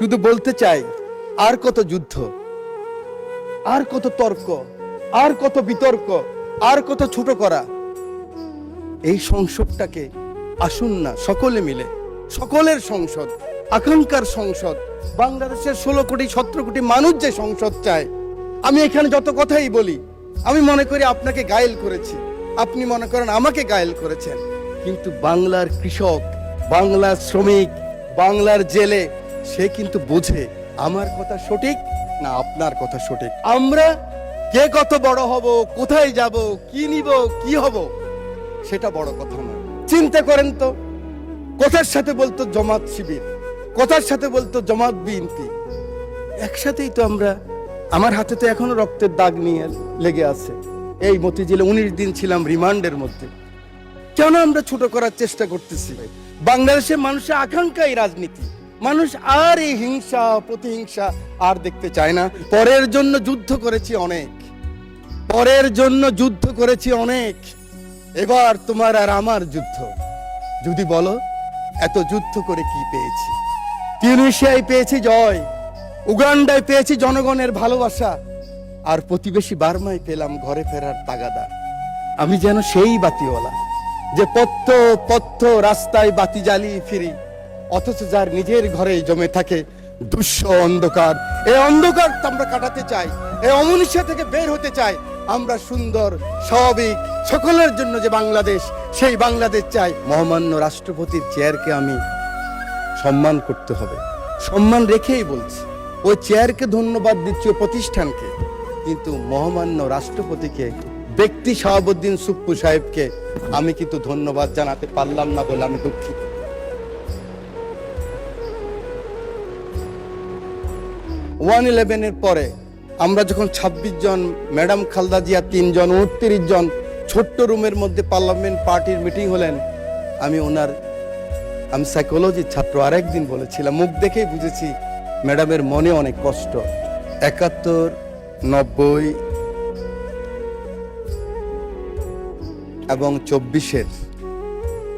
শুধু বলতে চাই, আর কত যুদ্ধ, আর কত তর্ক, আর কত বিতর্ক, আর কত ছোট করা। এই সংসদটাকে আসুন না সকলে মিলে, সকলের সংসদ, আকাঙ্ক্ষার সংসদ, বাংলাদেশের 16 কোটি 17 কোটি মানুষ যে সংসদ চায়। আমি এখানে যত কথাই বলি, আমি মনে করি আপনাকে ঘায়েল করেছি, আপনি মনে করেন আমাকে ঘায়েল করেছেন, কিন্তু বাংলার কৃষক, বাংলার শ্রমিক, বাংলার জেলে সে কিন্তু বোঝে আমার কথা সঠিক না আপনার কথা সঠিক। আমরা কে কত বড় হব, কোথায় যাব, কি নিব, কি হব, সেটা বড় কথা নয়। চিন্তা করেন তো, কথার সাথে বলতো জামাত শিবির, কথার সাথে বলতো জামাত বিএনপি, একসাথেই তো আমরা। আমার হাতে তো এখনো রক্তের দাগ নিয়ে লেগে আছে। এই মতিঝিলে 19 দিন ছিলাম রিমান্ডের মধ্যে। কেন আমরা ছোট করার চেষ্টা করতেছি? বাংলাদেশের মানুষের আকাঙ্ক্ষাই রাজনীতি। মানুষ আর এই হিংসা প্রতিহিংসা আর দেখতে চায় না। পরের জন্য যুদ্ধ করেছি অনেক, পরের জন্য যুদ্ধ করেছি অনেক, এবার তোমার আর আমার যুদ্ধ। যদি বলো এত যুদ্ধ করে কি পেয়েছি? তিউনিসিয়ায় পেয়েছি জয়, উগান্ডায় পেয়েছি জনগণের ভালোবাসা, আর প্রতিবেশী বার্মায় পেলাম ঘরে ফেরার তাগাদা। আমি যেন সেই বাতিওয়ালা যে পথ পথ রাস্তায় বাতি জ্বালিয়ে ফিরি, অথচ যার নিজের ঘরে জমে থাকে দুঃস্ব অন্ধকার। এই অন্ধকার আমরা কাটাতে চাই, এই অমনুষ্য থেকে বের হতে চাই। আমরা সুন্দর স্বাভাবিক সকলের জন্য যে বাংলাদেশ, সেই বাংলাদেশ চাই। মহামান্য রাষ্ট্রপতির চেয়ারকে আমি সম্মান করতে হবে, সম্মান রেখেই বলছি। ওই চেয়ারকে ধন্যবাদ দিচ্ছি, ওই প্রতিষ্ঠানকে, কিন্তু মহামান্য রাষ্ট্রপতিকে, ব্যক্তি শাহাবুদ্দিন সুপ্পু সাহেবকে আমি কিন্তু ধন্যবাদ জানাতে পারলাম না বলে আমি দুঃখিত। 1/11 পরে আমরা যখন 26 জন, ম্যাডাম খালেদা জিয়া 3 জন, 29 জন ছোট্ট রুমের মধ্যে পার্লামেন্ট পার্টির মিটিং হলেন, আমি সাইকোলজির ছাত্র, আরেকদিন বলেছিলাম, মুখ দেখেই বুঝেছি ম্যাডামের মনে অনেক কষ্ট। 71, 90 এবং 24-এর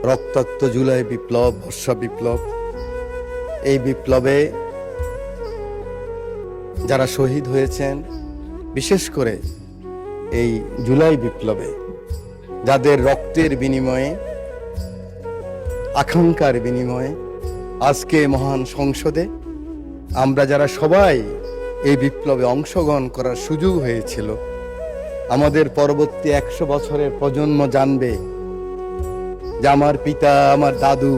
রক্তাক্ত জুলাই বিপ্লব, বর্ষা বিপ্লব, এই বিপ্লবে যারা শহীদ হয়েছেন, বিশেষ করে এই জুলাই বিপ্লবে যাদের রক্তের বিনিময়ে, আকাঙ্ক্ষার বিনিময়ে আজকে মহান সংসদে আমরা যারা সবাই এই বিপ্লবে অংশগ্রহণ করার সুযোগ হয়েছিল, আমাদের পরবর্তী 100 বছরের প্রজন্ম জানবে যে আমার পিতা, আমার দাদু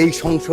এই সংসদ